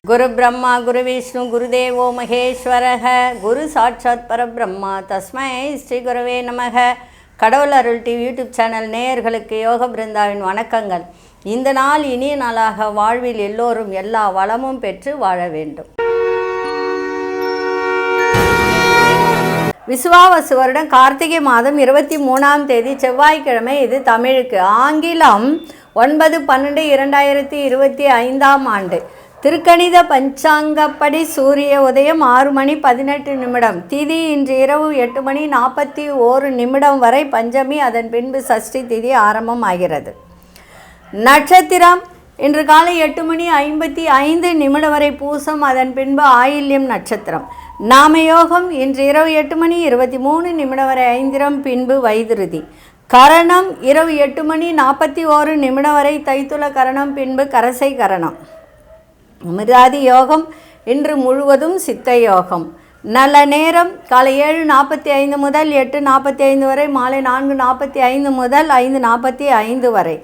குரு பிரம்மா குரு விஷ்ணு குருதேவோ மகேஸ்வரக குரு சாட்சாத் பரபிரம்மா தஸ்மை ஸ்ரீ குருவே நமக. கடவுள் அருள் டிவி யூடியூப் சேனல் நேயர்களுக்கு யோக பிருந்தாவின் வணக்கங்கள். இந்த நாள் இனிய நாளாக வாழ்வில் எல்லோரும் எல்லா வளமும் பெற்று வாழ வேண்டும். விசுவாவசு வருடம் கார்த்திகை மாதம் 23ஆம் தேதி செவ்வாய்க்கிழமை. இது தமிழுக்கு. ஆங்கிலம் 9/12/2025ஆம் ஆண்டு. திருக்கணித பஞ்சாங்கப்படி சூரிய உதயம் 6:18 திதி இன்று இரவு 8:41 வரை பஞ்சமி, அதன் பின்பு சஷ்டி திதி ஆரம்பம் ஆகிறது. நட்சத்திரம் இன்று காலை 8:55 வரை பூசம், அதன் பின்பு ஆயில்யம் நட்சத்திரம். நாமயோகம் இன்று இரவு 8:23 வரை ஐந்திரம், பின்பு வைதுருதி. கரணம் இரவு 8:41 வரை தைத்துல கரணம், பின்பு கரசை கரணம். அமிர்தாதி யோகம் இன்று முழுவதும் சித்த யோகம். நல்ல நேரம் காலை 7:45 முதல் 8:45 வரை, மாலை 4:45 முதல் 5:45 வரை.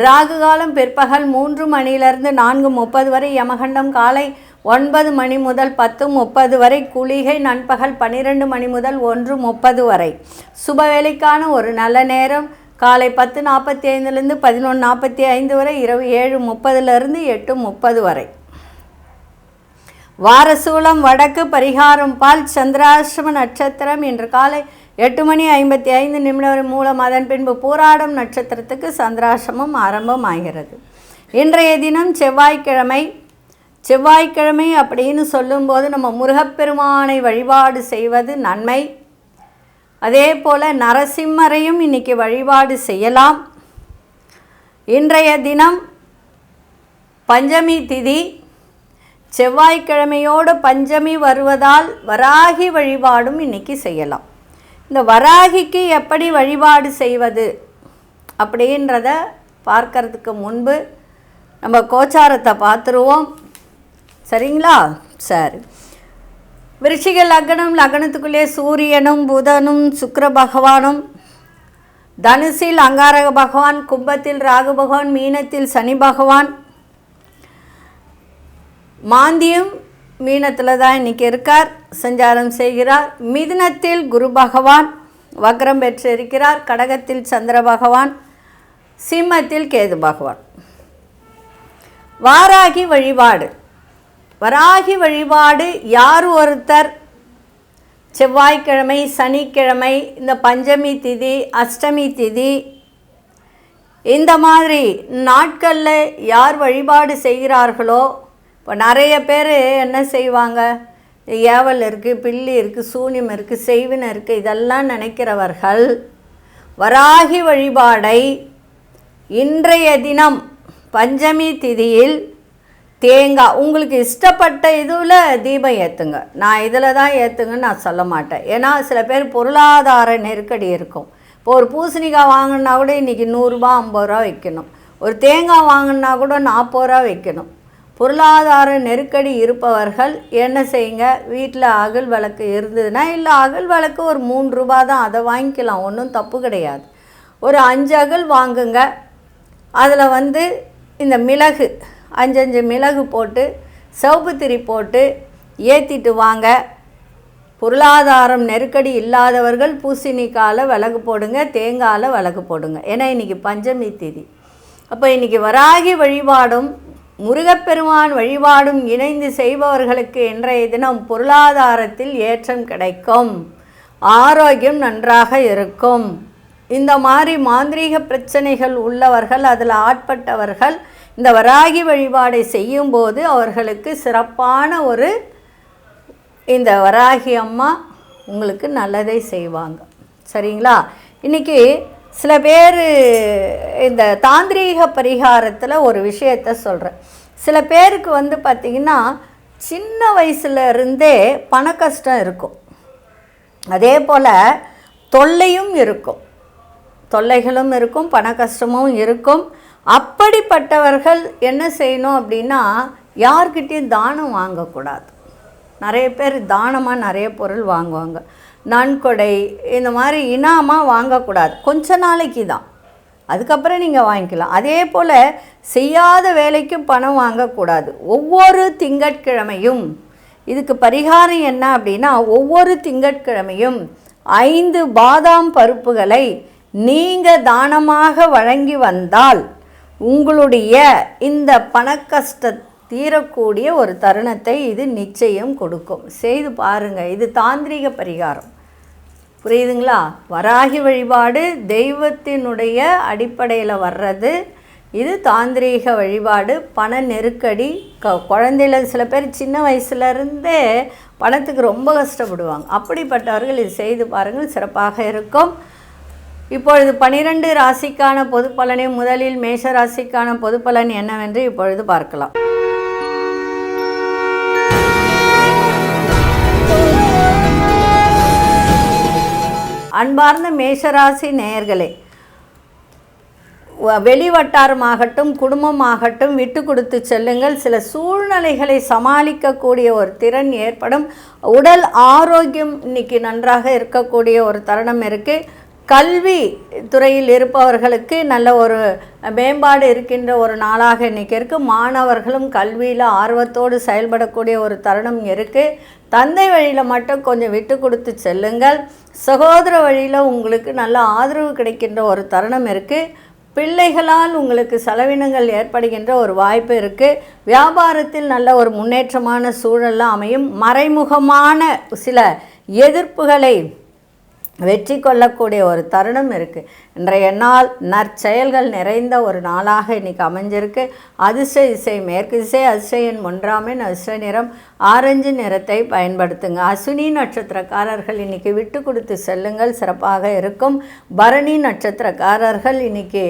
ராகு காலம் பிற்பகல் 3 மணியிலிருந்து 4:30 வரை. யமகண்டம் காலை 9 மணி முதல் 10:30 வரை. குளிகை நண்பகல் 12 மணி முதல் 1:30 வரை. சுபவேளைக்கான ஒரு நல்ல நேரம் காலை 10:45 11:45 வரை, இரவு 7:30 8:30 வரை. வாரசூலம் வடக்கு, பரிகாரம் பால். சந்திராஷ்டம நட்சத்திரம் இன்று காலை 8:55 வரை மூலம், அதன் பின்பு பூராடம் நட்சத்திரத்துக்கு சந்திராஷ்டமம் ஆரம்பமாகிறது. இன்றைய தினம் செவ்வாய்க்கிழமை. செவ்வாய்க்கிழமை அப்படின்னு சொல்லும்போது நம்ம முருகப்பெருமானை வழிபாடு செய்வது நன்மை. அதே போல் நரசிம்மரையும் இன்றைக்கி வழிபாடு செய்யலாம். இன்றைய தினம் பஞ்சமி திதி. செவ்வாய்க்கிழமையோடு பஞ்சமி வருவதால் வராகி வழிபாடும் இன்றைக்கி செய்யலாம். இந்த வராகிக்கு எப்படி வழிபாடு செய்வது அப்படின்றத பார்க்கறதுக்கு முன்பு நம்ம கோச்சாரத்தை பார்த்துருவோம். சரிங்களா? சரி. விருச்சிக லக்னம். லக்னத்துக்குள்ளே சூரியனும் புதனும் சுக்கிர பகவானும். தனுசில் அங்காரக பகவான், கும்பத்தில் ராகு பகவான், மீனத்தில் சனி பகவான். மாந்தியும் மீனத்தில் தான் இன்றைக்கி இருக்கார், சஞ்சாரம் செய்கிறார். மிதுனத்தில் குரு பகவான் வக்ரம் பெற்று இருக்கிறார். கடகத்தில் சந்திர பகவான், சிம்மத்தில் கேது பகவான். வாராகி வழிபாடு. வராகி வழிபாடு யார் ஒருத்தர் செவ்வாய்க்கிழமை, சனிக்கிழமை, இந்த பஞ்சமி திதி, அஷ்டமி திதி, இந்த மாதிரி நாட்களில் யார் வழிபாடு செய்கிறார்களோ, இப்போ நிறைய பேர் என்ன செய்வாங்க, ஏவல் இருக்குது, பில்லி இருக்குது, சூனியம் இருக்குது, செய்வினை இருக்குது, இதெல்லாம் நினைக்கிறவர்கள் வராகி வழிபாடை இன்றைய தினம் பஞ்சமி திதியில் தேங்காய், உங்களுக்கு இஷ்டப்பட்ட இதில் தீபம் ஏற்றுங்க. நான் இதில் தான் ஏற்றுங்கன்னு நான் சொல்ல மாட்டேன். ஏன்னா சில பேர் பொருளாதார நெருக்கடி இருக்கும். இப்போ ஒரு பூசணிக்காய் வாங்கினா கூட இன்றைக்கி 100 ரூபா 50 ரூபா வைக்கணும். ஒரு தேங்காய் வாங்கினா கூட 40 ரூபா வைக்கணும். பொருளாதார நெருக்கடி இருப்பவர்கள் என்ன செய்யுங்க, வீட்டில் அகல் விளக்கு இருந்ததுன்னா, இல்லை அகல் விளக்கு ஒரு 3 ரூபா தான், அதை வாங்கிக்கலாம், ஒன்றும் தப்பு கிடையாது. ஒரு 5 அகல் வாங்குங்க. அதில் இந்த மிளகு 5 மிளகு போட்டு சிவப்பு திரி போட்டு ஏற்றிட்டு வாங்க. பொருளாதாரம் நெருக்கடி இல்லாதவர்கள் பூசணிக்காயில் விளக்கு போடுங்க, தேங்காயில் விளக்கு போடுங்க. ஏன்னா இன்றைக்கி பஞ்சமி திதி. அப்போ இன்றைக்கி வராகி வழிபாடும் முருகப்பெருமான் வழிபாடும் இணைந்து செய்பவர்களுக்கு இன்றைய தினம் பொருளாதாரத்தில் ஏற்றம் கிடைக்கும், ஆரோக்கியம் நன்றாக இருக்கும். இந்த மாதிரி மாந்திரீக பிரச்சனைகள் உள்ளவர்கள், அதில் ஆட்பட்டவர்கள் இந்த வராகி வழிபாடை செய்யும்போது அவர்களுக்கு சிறப்பான ஒரு இந்த வராகி அம்மா உங்களுக்கு நல்லதை செய்வாங்க. சரிங்களா? இன்றைக்கி சில பேர் இந்த தாந்திரீக பரிகாரத்தில் ஒரு விஷயத்தை சொல்கிறேன். சில பேருக்கு பார்த்திங்கன்னா சின்ன வயசுலேருந்தே பண கஷ்டம் இருக்கும், அதே போல் தொல்லையும் இருக்கும், தொல்லைகளும் இருக்கும், பண கஷ்டமும் இருக்கும். அப்படிப்பட்டவர்கள் என்ன செய்யணும் அப்படின்னா, யார்கிட்டையும் தானம் வாங்கக்கூடாது. நிறைய பேர் தானமாக நிறைய பொருள் வாங்குவாங்க. நன்கொடை இந்த மாதிரி இனாமாக வாங்கக்கூடாது. கொஞ்ச நாளைக்கு தான், அதுக்கப்புறம் நீங்கள் வாங்கிக்கலாம். அதே போல் செய்யாத வேலைக்கு பணம் வாங்கக்கூடாது. ஒவ்வொரு திங்கட்கிழமையும் இதுக்கு பரிகாரம் என்ன அப்படின்னா, ஒவ்வொரு திங்கட்கிழமையும் 5 பாதாம் பருப்புகளை நீங்கள் தானமாக வழங்கி வந்தால் உங்களுடைய இந்த பணக்கஷ்ட தீரக்கூடிய ஒரு தருணத்தை இது நிச்சயம் கொடுக்கும். செய்து பாருங்கள். இது தாந்திரிக பரிகாரம். புரியுதுங்களா? வராகி வழிபாடு தெய்வத்தினுடைய அடிப்படையில் வர்றது. இது தாந்திரீக வழிபாடு. பண நெருக்கடி, குழந்தையில சில பேர் சின்ன வயசுலேருந்தே பணத்துக்கு ரொம்ப கஷ்டப்படுவாங்க. அப்படிப்பட்டவர்கள் இது செய்து பாருங்கள், சிறப்பாக இருக்கும். இப்பொழுது 12 ராசிக்கான பொது பலனை முதலில் மேஷ ராசிக்கான பொது பலன் என்னவென்று இப்பொழுது பார்க்கலாம். அன்பார்ந்த மேஷராசி நேயர்களே, வெளிவட்டாரமாகட்டும் குடும்பமாகட்டும் விட்டு கொடுத்து செல்லுங்கள். சில சூழ்நிலைகளை சமாளிக்கக்கூடிய ஒரு திறன் ஏற்படும். உடல் ஆரோக்கியம் இன்னைக்கு நன்றாக இருக்கக்கூடிய ஒரு தருணம் இருக்குது. கல்வி துறையில் இருப்பவர்களுக்கு நல்ல ஒரு மேம்பாடு இருக்கின்ற ஒரு நாளாக இன்றைக்கி இருக்குது. மாணவர்களும் கல்வியில் ஆர்வத்தோடு செயல்படக்கூடிய ஒரு தருணம் இருக்குது. தந்தை வழியில் மட்டும் கொஞ்சம் விட்டு கொடுத்து செல்லுங்கள். சகோதர வழியில் உங்களுக்கு நல்ல ஆதரவு கிடைக்கின்ற ஒரு தருணம் இருக்குது. பிள்ளைகளால் உங்களுக்கு செலவினங்கள் ஏற்படுகின்ற ஒரு வாய்ப்பு இருக்குது. வியாபாரத்தில் நல்ல ஒரு முன்னேற்றமான சூழலாம் அமையும். மறைமுகமான சில எதிர்ப்புகளை வெற்றி கொள்ளக்கூடிய ஒரு தருணம் இருக்குது. இன்றைய நாள் நற்செயல்கள் நிறைந்த ஒரு நாளாக இன்றைக்கி அமைஞ்சிருக்கு. அதிர்ஷ்ட திசை மேற்கு திசை, அதிர்ஷ்ட எண் 1 அதிர்ஷ்ட நிறம் ஆரஞ்சு நிறத்தை பயன்படுத்துங்க. அஸ்வினி நட்சத்திரக்காரர்கள் இன்றைக்கி விட்டு கொடுத்து செல்லுங்கள், சிறப்பாக இருக்கும். பரணி நட்சத்திரக்காரர்கள் இன்றைக்கி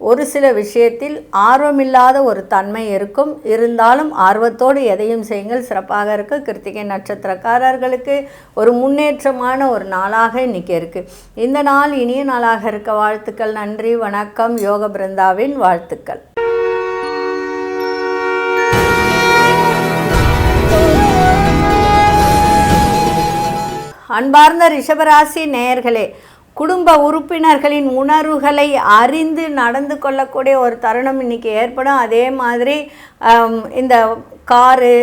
ஒரு சில விஷயத்தில் ஆர்வமில்லாத ஒரு தன்மை இருக்கும். இருந்தாலும் ஆர்வத்தோடு எதையும் செய்யுங்கள், சிறப்பாக இருக்குது. கிருத்திகை நட்சத்திரக்காரர்களுக்கு ஒரு முன்னேற்றமான ஒரு நாளாக இன்றைக்கி இருக்குது. இந்த நாள் இனிய நாளாக இருக்க வாழ்த்துக்கள். நன்றி, வணக்கம். யோக பிருந்தாவின் வாழ்த்துக்கள். அன்பார்ந்த ரிஷபராசி நேயர்களே, குடும்ப உறுப்பினர்களின் உணர்வுகளை அறிந்து நடந்து கொள்ளக்கூடிய ஒரு தருணம் இன்றைக்கி ஏற்படும். அதே மாதிரி இந்த காரு,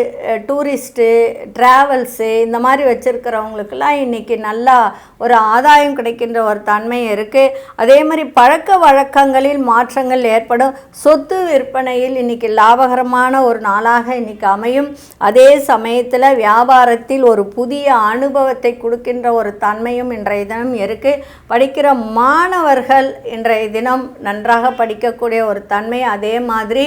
டூரிஸ்ட்டு, ட்ராவல்ஸு இந்த மாதிரி வச்சுருக்கிறவங்களுக்கெல்லாம் இன்றைக்கி நல்லா ஒரு ஆதாயம் கிடைக்கின்ற ஒரு தன்மை இருக்குது. அதே மாதிரி பழக்க வழக்கங்களில் மாற்றங்கள் ஏற்படும். சொத்து விற்பனையில் இன்றைக்கி லாபகரமான ஒரு நாளாக இன்றைக்கி அமையும். அதே சமயத்தில் வியாபாரத்தில் ஒரு புதிய அனுபவத்தை கொடுக்கின்ற ஒரு தன்மையும் இன்றைய தினம் இருக்குது. படிக்கிற மாணவர்கள் இன்றைய தினம் நன்றாக படிக்கக்கூடிய ஒரு தன்மை. அதே மாதிரி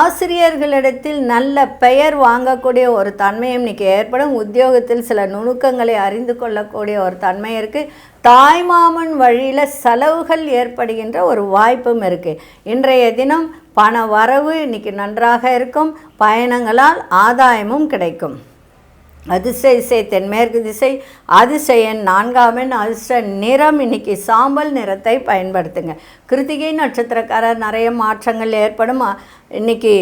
ஆசிரியர்களிடத்தில் நல்ல பெயர் வாங்கக்கூடிய ஒரு தன்மையும் இன்றைக்கி ஏற்படும். உத்தியோகத்தில் சில நுணுக்கங்களை அறிந்து கொள்ளக்கூடிய ஒரு தன்மை இருக்குது. தாய்மாமன் வழியில் செலவுகள் ஏற்படுகின்ற ஒரு வாய்ப்பும் இருக்குது. இன்றைய தினம் பண வரவு இன்றைக்கி நன்றாக இருக்கும். பயணங்களால் ஆதாயமும் கிடைக்கும். அதிர்ஷ்ட திசை தென்மேற்கு திசை, அதிர்ஷ்ட எண் 4 அதிர்ஷ்ட நிறம் இன்றைக்கி சாம்பல் நிறத்தை பயன்படுத்துங்க. கிருத்திகை நட்சத்திரக்காரர் நிறைய மாற்றங்கள் ஏற்படும். இன்றைக்கி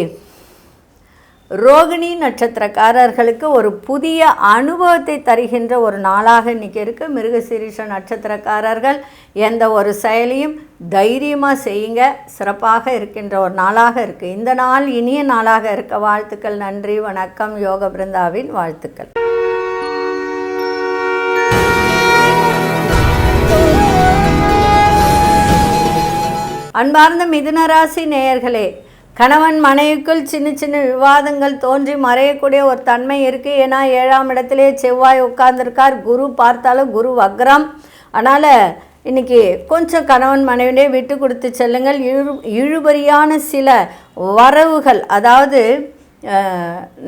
ரோகிணி நட்சத்திரக்காரர்களுக்கு ஒரு புதிய அனுபவத்தை தருகின்ற ஒரு நாளாக இன்றைக்கி இருக்குது. மிருகசீரிஷ நட்சத்திரக்காரர்கள் எந்த ஒரு செயலையும் தைரியமாக செய்யுங்க, சிறப்பாக இருக்கின்ற ஒரு நாளாக இருக்குது. இந்த நாள் இனிய நாளாக இருக்க வாழ்த்துக்கள். நன்றி, வணக்கம். யோக பிருந்தாவின் வாழ்த்துக்கள். அன்பார்ந்த மிதுனராசி நேயர்களே, கணவன் மனைவிக்குள் சின்ன சின்ன விவாதங்கள் தோன்றி மறையக்கூடிய ஒரு தன்மை இருக்குது. ஏன்னா 7ஆம் இடத்திலே செவ்வாய் உட்கார்ந்துருக்கார். குரு பார்த்தாலும் குரு வக்ரம். அதனால் இன்றைக்கி கொஞ்சம் கணவன் மனைவிலே விட்டு கொடுத்து செல்லுங்கள். இழுபறியான சில வரவுகள், அதாவது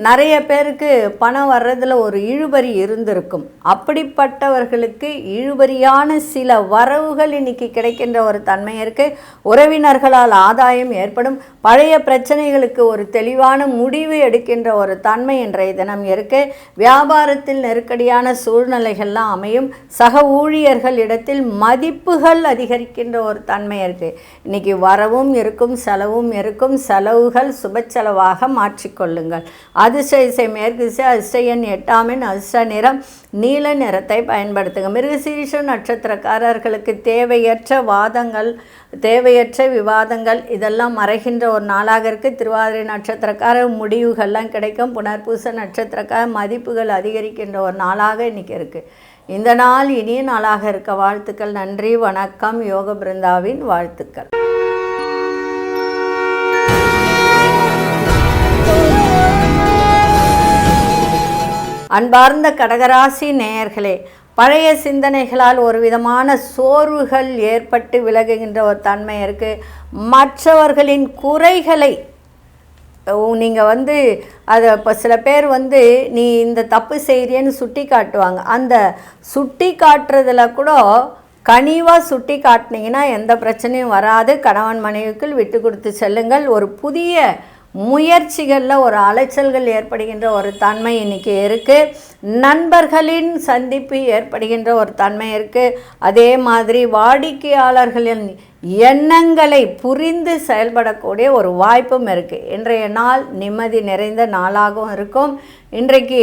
நிறைய பேருக்கு பணம் வர்றதில் ஒரு இழுபறி இருந்திருக்கும். அப்படிப்பட்டவர்களுக்கு இழுபறியான சில வரவுகள் இன்றைக்கி கிடைக்கின்ற ஒரு தன்மை இருக்குது. உறவினர்களால் ஆதாயம் ஏற்படும். பழைய பிரச்சனைகளுக்கு ஒரு தெளிவான முடிவு எடுக்கின்ற ஒரு தன்மை இன்றைய தினம் இருக்குது. வியாபாரத்தில் நெருக்கடியான சூழ்நிலைகள்லாம் அமையும். சக ஊழியர்கள் இடத்தில் மதிப்புகள் அதிகரிக்கின்ற ஒரு தன்மை இருக்குது. இன்றைக்கி வரவும் இருக்கும், செலவும் இருக்கும். செலவுகள் சுப செலவாக மாற்றிக்கொள்ளும். கொள்ளுங்கள். அதிர்ஷ்ட திசை மேற்கு திசை, அதிர்ஷ்ட எண் 8, அதிர்ஷ்ட நிறம் நீல நிறத்தை பயன்படுத்துங்க. மிருகசீரிஷ நட்சத்திரக்காரர்களுக்கு தேவையற்ற வாதங்கள், தேவையற்ற விவாதங்கள் இதெல்லாம் மறைகின்ற ஒரு நாளாக இருக்குது. திருவாதிரை நட்சத்திரக்கார முடிவுகள்லாம் கிடைக்கும். புனர்பூச நட்சத்திரக்கார மதிப்புகள் அதிகரிக்கின்ற ஒரு நாளாக இன்றைக்கி இருக்குது. இந்த நாள் இனிய நாளாக இருக்க வாழ்த்துக்கள். நன்றி, வணக்கம். யோக பிருந்தாவின் வாழ்த்துக்கள். அன்பார்ந்த கடகராசி நேயர்களே, பழைய சிந்தனைகளால் ஒரு விதமான சோர்வுகள் ஏற்பட்டு விலகுகின்ற ஒரு தன்மை இருக்குது. மற்றவர்களின் குறைகளை நீங்கள் அதை இப்போ சில பேர் நீ இந்த தப்பு செய்கிறேன்னு சுட்டி காட்டுவாங்க. அந்த சுட்டி காட்டுறதுல கூட கனிவாக சுட்டி காட்டினீங்கன்னா எந்த பிரச்சனையும் வராது. கணவன் மனைவிக்குள் விட்டு கொடுத்து செல்லுங்கள். ஒரு புதிய முயற்சிகளில் ஒரு அலைச்சல்கள் ஏற்படுகின்ற ஒரு தன்மை இன்றைக்கி இருக்குது. நண்பர்களின் சந்திப்பு ஏற்படுகின்ற ஒரு தன்மை இருக்குது. அதே மாதிரி வாடிக்கையாளர்களின் எண்ணங்களை புரிந்து செயல்படக்கூடிய ஒரு வாய்ப்பும் இருக்குது. இன்றைய நாள் நிம்மதி நிறைந்த நாளாகவும் இருக்கும். இன்றைக்கு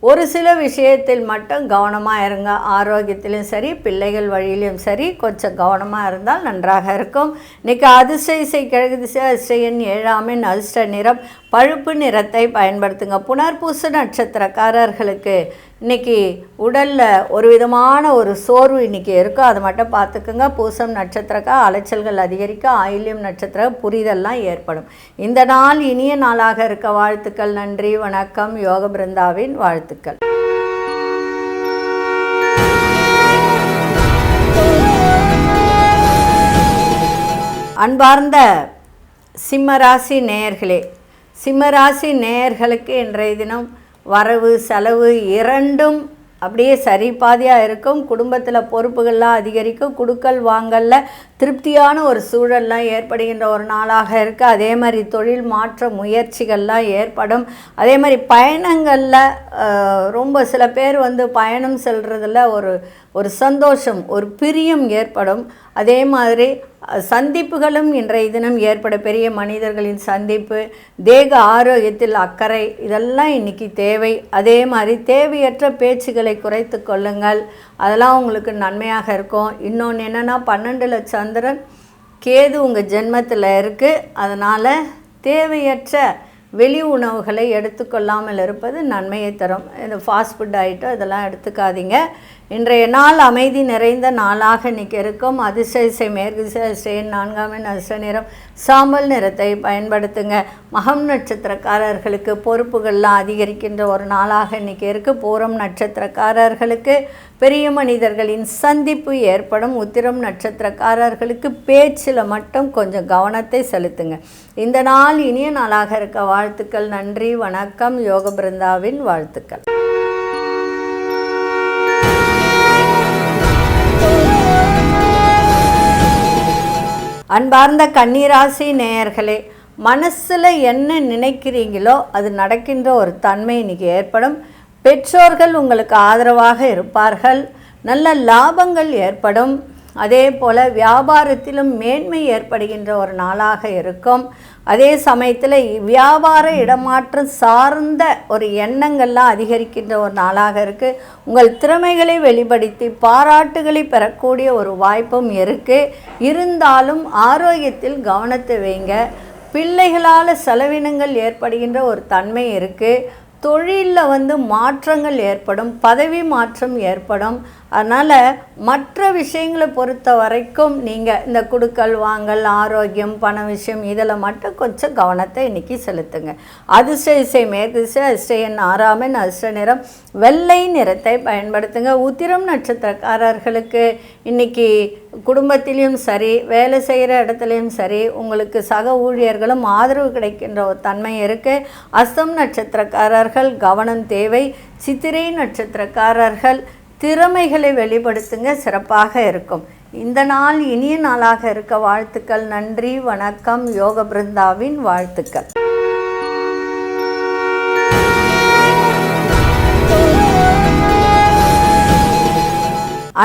ஒரு சில விஷயத்தில் மட்டும் கவனமாக இருங்க. ஆரோக்கியத்திலும் சரி, பிள்ளைகள் வழியிலும் சரி, கொஞ்சம் கவனமாக இருந்தால் நன்றாக இருக்கும். இன்றைக்கி அதிர்ஷ்ட திசை கிழக்கு திசை, அதிர்ஷ்ட எண் 7, அதிர்ஷ்ட நிறம் பழுப்பு நிறத்தை பயன்படுத்துங்க. புனர்பூச நட்சத்திரக்காரர்களுக்கு இன்றைக்கி உடலில் ஒரு விதமான ஒரு சோர்வு இன்றைக்கி இருக்கும். அதை மட்டும் பார்த்துக்குங்க. பூசம் நட்சத்திரக்காக அலைச்சல்கள் அதிகரிக்கும். ஆயில்யம் நட்சத்திர புரிதல்லாம் ஏற்படும். இந்த நாள் இனிய நாளாக இருக்க வாழ்த்துக்கள். நன்றி, வணக்கம். யோக பிருந்தாவின் வாழ்த்துக்கள். அன்பார்ந்த சிம்மராசி நேயர்களே, சிம்மராசி நேயர்களுக்கு இன்றைய தினம் வரவு செலவு இரண்டும் அப்படியே சரி பாதியாக இருக்கும். குடும்பத்தில் பொறுப்புகள்லாம் அதிகரிக்கும். குடுக்கல் வாங்கலில் திருப்தியான ஒரு சூழல்லாம் ஏற்படுகின்ற ஒரு நாளாக இருக்குது. அதே மாதிரி தொழில் மாற்ற முயற்சிகள்லாம் ஏற்படும். அதே மாதிரி பயணங்களில் ரொம்ப சில பேர் பயணம் செல்றதில் ஒரு சந்தோஷம், ஒரு பிரியம் ஏற்படும். அதே மாதிரி சந்திப்புகளும் இன்றைய தினம் ஏற்பட, பெரிய மனிதர்களின் சந்திப்பு, தேக ஆரோக்கியத்தில் அக்கறை இதெல்லாம் இன்றைக்கி தேவை. அதே மாதிரி தேவையற்ற பேச்சுகளை குறைத்து கொள்ளுங்கள். அதெல்லாம் உங்களுக்கு நன்மையாக இருக்கும். இன்னொன்று என்னென்னா 12 சந்திரன் கேது உங்கள் ஜென்மத்தில் இருக்குது. அதனால் தேவையற்ற வெளி உணவுகளை எடுத்துக்கொள்ளாமல் இருப்பது நன்மையை தரும். இந்த ஃபாஸ்ட் ஃபுட் ஐட்டம் இதெல்லாம் எடுத்துக்காதீங்க. இன்றைய நாள் அமைதி நிறைந்த நாளாக இன்றைக்கி இருக்கும். அதிர்ஷ்ட திசை மேற்கு திசை, அதிர்ஷ்ட எண் 4, அதிர்ஷ்ட நிறம் சாம்பல் நிறத்தை பயன்படுத்துங்க. மகம் நட்சத்திரக்காரர்களுக்கு பொறுப்புகள்லாம் அதிகரிக்கின்ற ஒரு நாளாக இன்றைக்கி இருக்குது. பூரம் நட்சத்திரக்காரர்களுக்கு பெரிய மனிதர்களின் சந்திப்பு ஏற்படும். உத்திரம் நட்சத்திரக்காரர்களுக்கு பேச்சில் மட்டும் கொஞ்சம் கவனத்தை செலுத்துங்க. இந்த நாள் இனிய நாளாக இருக்க வாழ்த்துக்கள். நன்றி, வணக்கம். யோக பிருந்தாவின் வாழ்த்துக்கள். அன்பார்ந்த கன்னிராசி நேயர்களே, மனசில் என்ன நினைக்கிறீங்களோ அது நடக்கின்ற ஒரு தன்மை இன்றைக்கி ஏற்படும். பெற்றோர்கள் உங்களுக்கு ஆதரவாக இருப்பார்கள். நல்ல லாபங்கள் ஏற்படும். அதே போல் வியாபாரத்திலும் மேன்மை ஏற்படுகின்ற ஒரு நாளாக இருக்கும். அதே சமயத்தில் வியாபார இடமாற்றம் சார்ந்த ஒரு எண்ணங்கள்லாம் அதிகரிக்கின்ற ஒரு நாளாக இருக்குது. உங்கள் திறமைகளை வெளிப்படுத்தி பாராட்டுகளை பெறக்கூடிய ஒரு வாய்ப்பும் இருக்குது. இருந்தாலும் ஆரோக்கியத்தில் கவனத்தை வைங்க. பிள்ளைகளால் செலவினங்கள் ஏற்படுகின்ற ஒரு தன்மை இருக்குது. தொழிலில் மாற்றங்கள் ஏற்படும். பதவி மாற்றம் ஏற்படும். அதனால் மற்ற விஷயங்களை பொறுத்த வரைக்கும் நீங்கள் இந்த குடுக்கல் வாங்கல், ஆரோக்கியம், பண விஷயம் இதில் மட்டும் கொஞ்சம் கவனத்தை இன்றைக்கி செலுத்துங்க. அதிர்ஷ்ட திசை மேற்கு திசை, அதிர்ஷ்ட எண் 6, அதிர்ஷ்ட நிறம் வெள்ளை நிறத்தை பயன்படுத்துங்க. உத்திரம் நட்சத்திரக்காரர்களுக்கு இன்றைக்கி குடும்பத்திலையும் சரி, வேலை செய்கிற இடத்துலையும் சரி, உங்களுக்கு சக ஊழியர்களும் ஆதரவு கிடைக்கின்ற ஒரு தன்மை இருக்குது. அஸ்தம் நட்சத்திரக்காரர்கள் கவனம் தேவை. சித்திரை நட்சத்திரக்காரர்கள் திறமைகளை வெளிப்படுத்துங்க, சிறப்பாக இருக்கும். இந்த நாள் இனிய நாளாக இருக்க வாழ்த்துக்கள். நன்றி, வணக்கம். யோக பிருந்தாவின் வாழ்த்துக்கள்.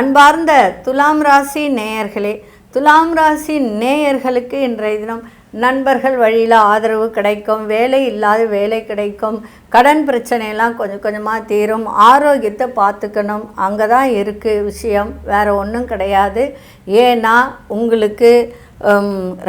அன்பார்ந்த துலாம் ராசி நேயர்களே, துலாம் ராசி நேயர்களுக்கு இன்றைய தினம் நண்பர்கள் வழியில் ஆதரவு கிடைக்கும், வேலை இல்லாத வேலை கிடைக்கும், கடன் பிரச்சனையெல்லாம் கொஞ்சம் கொஞ்சமாக தீரும். ஆரோக்கியத்தை பார்த்துக்கணும், அங்கே தான் இருக்குது விஷயம், வேறு ஒன்றும் கிடையாது. ஏன்னா உங்களுக்கு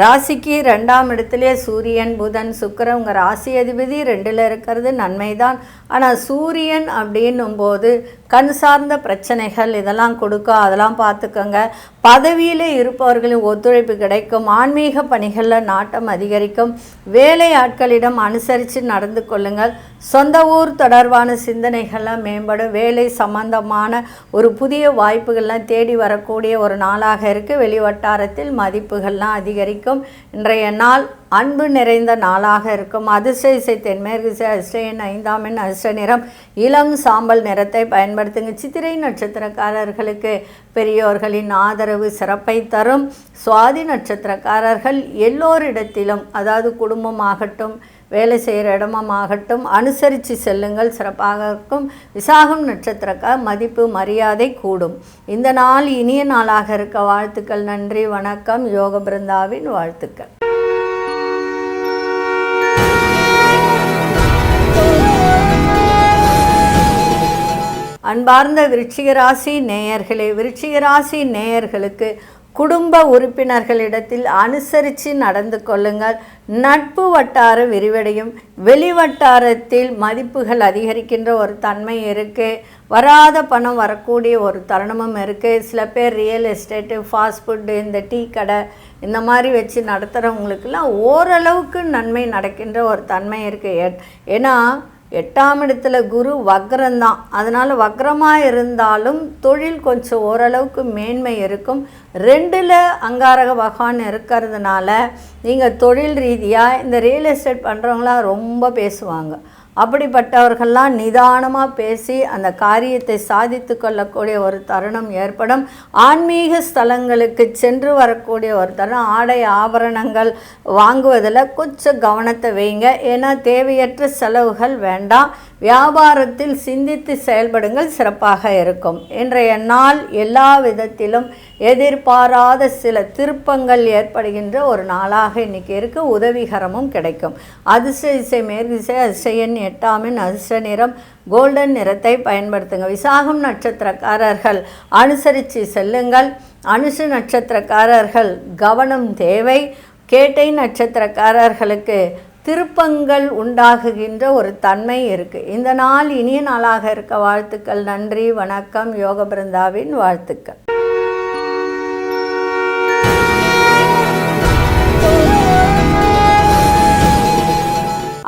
ராசிக்கு 2ஆம் இடத்துலேயே சூரியன் புதன் சுக்கிரன் உங்கள் ராசி அதிபதி 2ல் இருக்கிறது நன்மை தான். ஆனால் சூரியன் அப்படின்னும்போது கண் சார்ந்த பிரச்சனைகள் இதெல்லாம் கொடுக்கும், அதெல்லாம் பார்த்துக்கோங்க. பதவியில் இருப்பவர்களின் ஒத்துழைப்பு கிடைக்கும், ஆன்மீக பணிகளில் நாட்டம் அதிகரிக்கும், வேலை ஆட்களிடம் அனுசரித்து நடந்து கொள்ளுங்கள். சொந்த ஊர் தொடர்பான சிந்தனைகள்லாம் மேம்படும், வேலை சம்பந்தமான ஒரு புதிய வாய்ப்புகள்லாம் தேடி வரக்கூடிய ஒரு நாளாக இருக்குது. வெளிவட்டாரத்தில் மதிப்புகள்லாம் அதிகரிக்கும். இன்றைய நாள் அன்பு நிறைந்த நாளாக இருக்கும். அதிர்ஷ்ட இசை தென்மேற்கு திசை, அதிர்ஷ்ட எண் 5ஆம் எண், அதிர்ஷ்ட நிறம் இளம் சாம்பல் நிறத்தை பயன்படுத்துங்க. சித்திரை நட்சத்திரக்காரர்களுக்கு பெரியோர்களின் ஆதரவு சிறப்பை தரும். சுவாதி நட்சத்திரக்காரர்கள் எல்லோரிடத்திலும், அதாவது குடும்பமாகட்டும் வேலை செய்கிற இடமாகட்டும், அனுசரித்து செல்லுங்கள், சிறப்பாக இருக்கும். விசாகம் நட்சத்திரக்கார் மதிப்பு மரியாதை கூடும். இந்த நாள் இனிய நாளாக இருக்க வாழ்த்துக்கள். நன்றி, வணக்கம். யோக பிருந்தாவின் வாழ்த்துக்கள். அன்பார்ந்த விருச்சிக ராசி நேயர்களே, விருச்சிக ராசி நேயர்களுக்கு குடும்ப உறுப்பினர்களிடத்தில் அனுசரித்து நடந்து கொள்ளுங்கள். நட்பு வட்டார விரிவடையும். வெளிவட்டாரத்தில் மதிப்புகள் அதிகரிக்கின்ற ஒரு தன்மை இருக்குது. வராத பணம் வரக்கூடிய ஒரு தருணமும் இருக்குது. சில பேர் ரியல் எஸ்டேட்டு, ஃபாஸ்ட் ஃபுட்டு, இந்த டீ கடை இந்த மாதிரி வச்சு நடத்துகிறவங்களுக்கெல்லாம் ஓரளவுக்கு நன்மை நடக்கின்ற ஒரு தன்மை இருக்குது. ஏன்னா 8ஆம் இடத்துல குரு வக்ரம்தான், அதனால் வக்ரமாக இருந்தாலும் தொழில் கொஞ்சம் ஓரளவுக்கு மேன்மை இருக்கும். 2ல் அங்காரக பகவான் இருக்கிறதுனால நீங்கள் தொழில் ரீதியாக இந்த ரியல் எஸ்டேட் பண்ணுறவங்களாம் ரொம்ப பேசுவாங்க. அப்படிப்பட்டவர்கள்லாம் நிதானமாக பேசி அந்த காரியத்தை சாதித்து கொள்ளக்கூடிய ஒரு தருணம் ஏற்படும். ஆன்மீக ஸ்தலங்களுக்கு சென்று வரக்கூடிய ஒரு தருணம். ஆடை ஆபரணங்கள் வாங்குவதில் கொஞ்சம் கவனத்தை வைங்க, ஏன்னா தேவையற்ற செலவுகள் வேண்டாம். வியாபாரத்தில் சிந்தித்து செயல்படுங்கள், சிறப்பாக இருக்கும். இன்றைய நாள் எல்லா விதத்திலும் எதிர்பாராத சில திருப்பங்கள் ஏற்படுகின்ற ஒரு நாளாக இன்றைக்கி இருக்குது. உதவிகரமும் கிடைக்கும். அதிர்ஷ்ட இசை மேற்கு திசை, அதிர்ஷ்ட எண் 8ஆம் எண், அதிர்ஷ்ட நிறம் கோல்டன் நிறத்தை பயன்படுத்துங்க. விசாகம் நட்சத்திரக்காரர்கள் அனுசரித்து செல்லுங்கள். அனுச நட்சத்திரக்காரர்கள் கவனம் தேவை. கேட்டை நட்சத்திரக்காரர்களுக்கு திருப்பங்கள் உண்டாகுகின்ற ஒரு தன்மை இருக்குது. இந்த நாள் இனிய நாளாக இருக்க வாழ்த்துக்கள். நன்றி, வணக்கம். யோக பிருந்தாவின் வாழ்த்துக்கள்.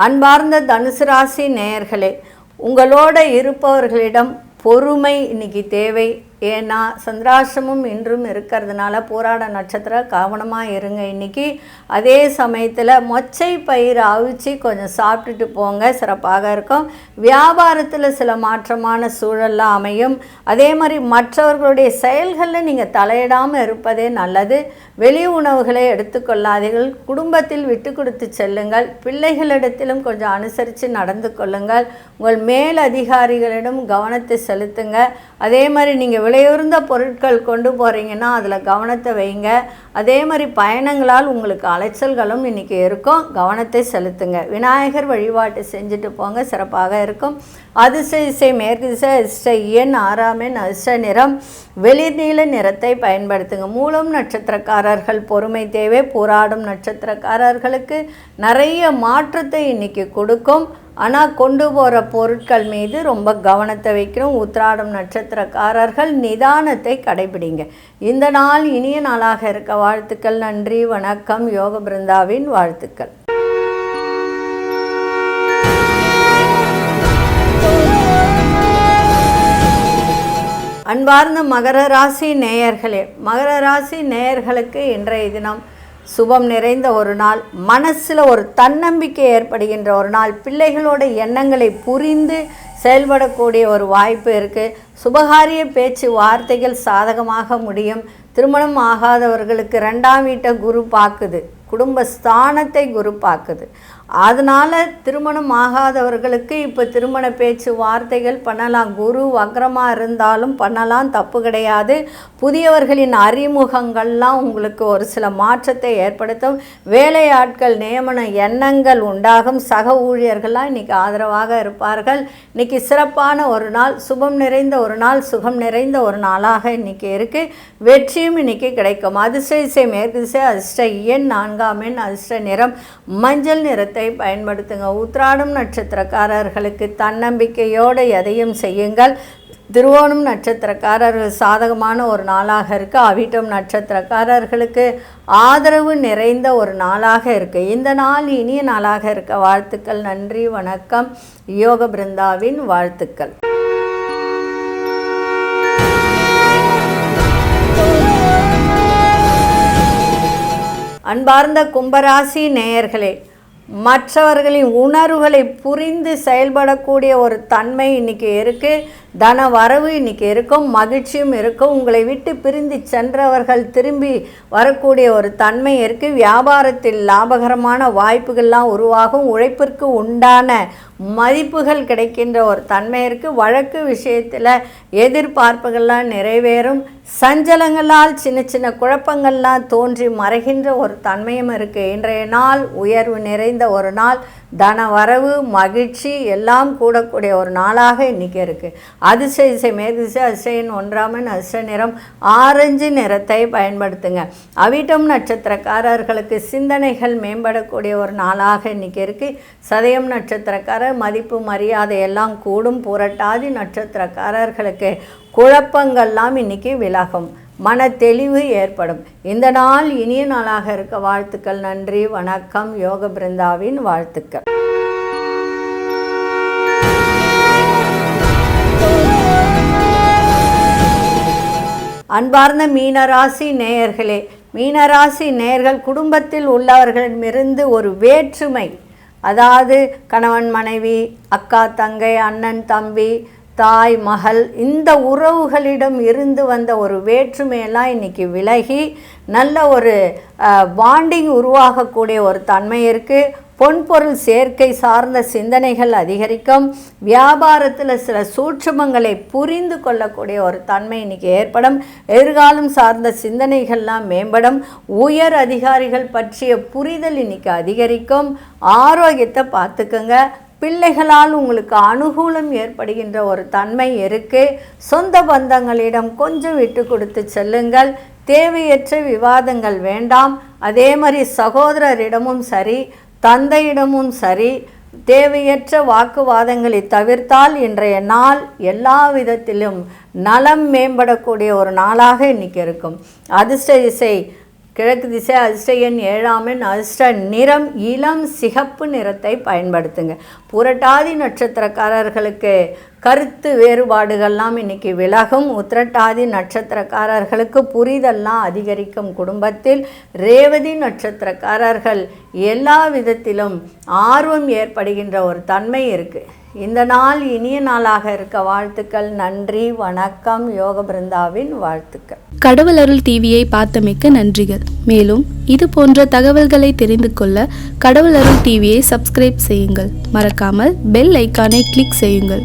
அன்பார்ந்த தனுசு ராசி நேயர்களே, உங்களோட இருப்பவர்களிடம் பொறுமை இன்னைக்கு தேவை. ஏன்னா சந்திராசிரமம் இன்றும் இருக்கிறதுனால போராட நட்சத்திரம் கவனமாக இருங்க இன்றைக்கி. அதே சமயத்தில் மொச்சை பயிர் அவிச்சு கொஞ்சம் சாப்பிட்டுட்டு போங்க, சிறப்பாக இருக்கும். வியாபாரத்தில் சில மாற்றமான சூழல்லாம் அமையும். அதே மாதிரி மற்றவர்களுடைய செயல்களில் நீங்கள் தலையிடாமல் இருப்பதே நல்லது. வெளி உணவுகளை எடுத்துக்கொள்ளாதீர்கள். குடும்பத்தில் விட்டு கொடுத்து செல்லுங்கள். பிள்ளைகளிடத்திலும் கொஞ்சம் அனுசரித்து நடந்து கொள்ளுங்கள். உங்கள் மேல் அதிகாரிகளிடம் கவனத்தை செலுத்துங்க. அதே மாதிரி நீங்கள் விலையுறந்த பொருட்கள் கொண்டு போகிறீங்கன்னா அதில் கவனத்தை வைங்க. அதே மாதிரி பயணங்களால் உங்களுக்கு அலைச்சல்களும் இன்றைக்கி இருக்கும், கவனத்தை செலுத்துங்க. விநாயகர் வழிபாட்டை செஞ்சுட்டு போங்க, சிறப்பாக இருக்கும். அதிர்ஷ்ட திசை மேற்கு திசை, அதிர்ஷ்ட எண் 6ஆம் எண், அதிர்ஷ்ட நிறம் வெளிர்நீல நிறத்தை பயன்படுத்துங்க. மூலம் நட்சத்திரக்காரர்கள் பொறுமை தேவை. போராடும் நட்சத்திரக்காரர்களுக்கு நிறைய மாற்றத்தை இன்றைக்கி கொடுக்கும். ஆனால் கொண்டு போகிற பொருட்கள் மீது ரொம்ப கவனத்தை வைக்கணும். உத்திராடம் நட்சத்திரக்காரர்கள் நிதானத்தை கடைபிடிங்க. இந்த நாள் இனிய நாளாக இருக்க வாழ்த்துக்கள். நன்றி, வணக்கம். யோக பிருந்தாவின் வாழ்த்துக்கள். அன்பார்ந்த மகர ராசி நேயர்களே, மகர ராசி நேயர்களுக்கு இன்றைய தினம் சுபம் நிறைந்த ஒரு நாள். மனசில் ஒரு தன்னம்பிக்கை ஏற்படுகின்ற ஒரு நாள். பிள்ளைகளோட எண்ணங்களை புரிந்து செயல்படக்கூடிய ஒரு வாய்ப்பு இருக்குது. சுபகாரிய பேச்சு வார்த்தைகள் சாதகமாக முடியும். திருமணம் ஆகாதவர்களுக்கு 2ஆம் வீட்டை குரு பார்க்குது, குடும்ப ஸ்தானத்தை குரு பார்க்குது. அதனால் திருமணம் ஆகாதவர்களுக்கு இப்போ திருமண பேச்சு வார்த்தைகள் பண்ணலாம். குரு வக்ரமாக இருந்தாலும் பண்ணலாம், தப்பு கிடையாது. புதியவர்களின் அறிமுகங்கள்லாம் உங்களுக்கு ஒரு சில மாற்றத்தை ஏற்படுத்தும். வேலையாட்கள் நியமன எண்ணங்கள் உண்டாகும். சக ஊழியர்கள்லாம் இன்றைக்கி ஆதரவாக இருப்பார்கள். இன்றைக்கி சிறப்பான ஒரு நாள், சுபம் நிறைந்த ஒரு நாள், சுகம் நிறைந்த ஒரு நாளாக இன்றைக்கி இருக்குது. வெற்றியும் இன்றைக்கி கிடைக்கும். அதிர்ஷ்ட திசை மேற்கு திசை, அதிர்ஷ்ட எண் 4ஆம் எண், அதிர்ஷ்ட நிறம் மஞ்சள் நிறத்தை பயன்படுத்துங்க. உத்திராடம் நட்சத்திரக்காரர்களுக்கு தன்னம்பிக்கையோடு எதையும் செய்யுங்கள். திருவோணம் நட்சத்திரக்காரர்கள் சாதகமான ஒரு நாளாக இருக்குது. அவிட்டம் நட்சத்திரக்காரர்களுக்கு ஆதரவு நிறைந்த ஒரு நாளாக இருக்குது. இந்த நாள் இனிய நாளாக இருக்க வாழ்த்துக்கள். நன்றி, வணக்கம். யோக பிருந்தாவின் வாழ்த்துக்கள். அன்பார்ந்த கும்பராசி நேயர்களே, மற்றவர்களின் உணர்வுகளை புரிந்து செயல்படக்கூடிய ஒரு தன்மை இன்றைக்கி இருக்குது. தன வரவு இன்றைக்கி இருக்கும், மகிழ்ச்சியும் இருக்கும். உங்களை விட்டு பிரிந்து சென்றவர்கள் திரும்பி வரக்கூடிய ஒரு தன்மை இருக்குது. வியாபாரத்தில் லாபகரமான வாய்ப்புகள்லாம் உருவாகும். உழைப்பிற்கு உண்டான மதிப்புகள் கிடைக்கின்ற ஒரு தன்மை இருக்குது. வழக்கு விஷயத்தில் எதிர்பார்ப்புகள்லாம் நிறைவேறும். சஞ்சலங்களால் சின்ன சின்ன குழப்பங்கள்லாம் தோன்றி மறைகின்ற ஒரு தன்மையும் இருக்குது. இன்றைய நாள் உயர்வு நிறைந்த ஒரு நாள். தன வரவு, மகிழ்ச்சி எல்லாம் கூடக்கூடிய ஒரு நாளாக இன்றைக்கி இருக்குது. அதிர்ஷ்ட திசை மேற்கு திசை, அதிர்ஷ்ட எண் 1ஆம் எண், அதிர்ஷ்ட நிறம் ஆரஞ்சு நிறத்தை பயன்படுத்துங்க. அவிட்டம் நட்சத்திரக்காரர்களுக்கு சிந்தனைகள் மேம்படக்கூடிய ஒரு நாளாக இன்றைக்கி இருக்குது. சதயம் நட்சத்திரக்காரர் மதிப்பு மரியாதை எல்லாம் கூடும். புரட்டாதி நட்சத்திரக்காரர்களுக்கு குழப்பங்கள்லாம் இன்றைக்கி விலகும். மன தெளிவு ஏற்படும். இந்த நாள் இனிய நாளாக இருக்க வாழ்த்துக்கள். நன்றி, வணக்கம். யோக பிருந்தாவின் வாழ்த்துக்கள். அன்பார்ந்த மீனராசி நேயர்களே, மீனராசி நேயர்கள் குடும்பத்தில் உள்ளவர்களிடமிருந்து ஒரு வேற்றுமை, அதாவது கணவன் மனைவி, அக்கா தங்கை, அண்ணன் தம்பி, தாய் மகள், இந்த உறவுகளிடம் இருந்து வந்த ஒரு வேற்றுமையெல்லாம் இன்றைக்கி விலகி நல்ல ஒரு பாண்டிங் உருவாகக்கூடிய ஒரு தன்மை இருக்குது. பொன்பொருள் சேர்க்கை சார்ந்த சிந்தனைகள் அதிகரிக்கும். வியாபாரத்தில் சில சூட்சுமங்களை புரிந்து கொள்ளக்கூடிய ஒரு தன்மை இன்றைக்கி ஏற்படும். எதிர்காலம் சார்ந்த சிந்தனைகள்லாம் மேம்படும். உயர் அதிகாரிகள் பற்றிய புரிதல் இன்றைக்கி அதிகரிக்கும். ஆரோக்கியத்தை பார்த்துக்குங்க. பிள்ளைகளால் உங்களுக்கு அனுகூலம் ஏற்படுகின்ற ஒரு தன்மை இருக்குது. சொந்த பந்தங்களிடம் கொஞ்சம் விட்டு கொடுத்து செல்லுங்கள். தேவையற்ற விவாதங்கள் வேண்டாம். அதே மாதிரி சகோதரரிடமும் சரி, தந்தையிடமும் சரி, தேவையற்ற வாக்குவாதங்களை தவிர்த்தால் இன்றைய நாள் எல்லா விதத்திலும் நலம் மேம்படக்கூடிய ஒரு நாளாக இன்றைக்கி இருக்கும். அதிர்ஷ்ட திசை கிழக்கு திசை, அதிர்ஷ்ட எண் 7ஆம் எண், அதிர்ஷ்ட நிறம் இளம் சிகப்பு நிறத்தை பயன்படுத்துங்க. புரட்டாதி நட்சத்திரக்காரர்களுக்கு கருத்து வேறுபாடுகள்லாம் இன்றைக்கி விலகும். உத்திரட்டாதி நட்சத்திரக்காரர்களுக்கு புரிதல்லாம் அதிகரிக்கும் குடும்பத்தில். ரேவதி நட்சத்திரக்காரர்கள் எல்லா விதத்திலும் ஆர்வம் ஏற்படுகின்ற ஒரு தன்மை இருக்குது. இந்த நாள் இனிய நாளாக இருக்க வாழ்த்துக்கள். நன்றி, வணக்கம். யோக பிருந்தாவின் வாழ்த்துக்கள். கடவுள் அருள் டிவியை பார்த்தமைக்க நன்றிகள். மேலும் இது போன்ற தகவல்களை தெரிந்து கொள்ள கடவுள் அருள் டிவியை சப்ஸ்கிரைப் செய்யுங்கள். மறக்காமல் பெல் ஐக்கானை கிளிக் செய்யுங்கள்.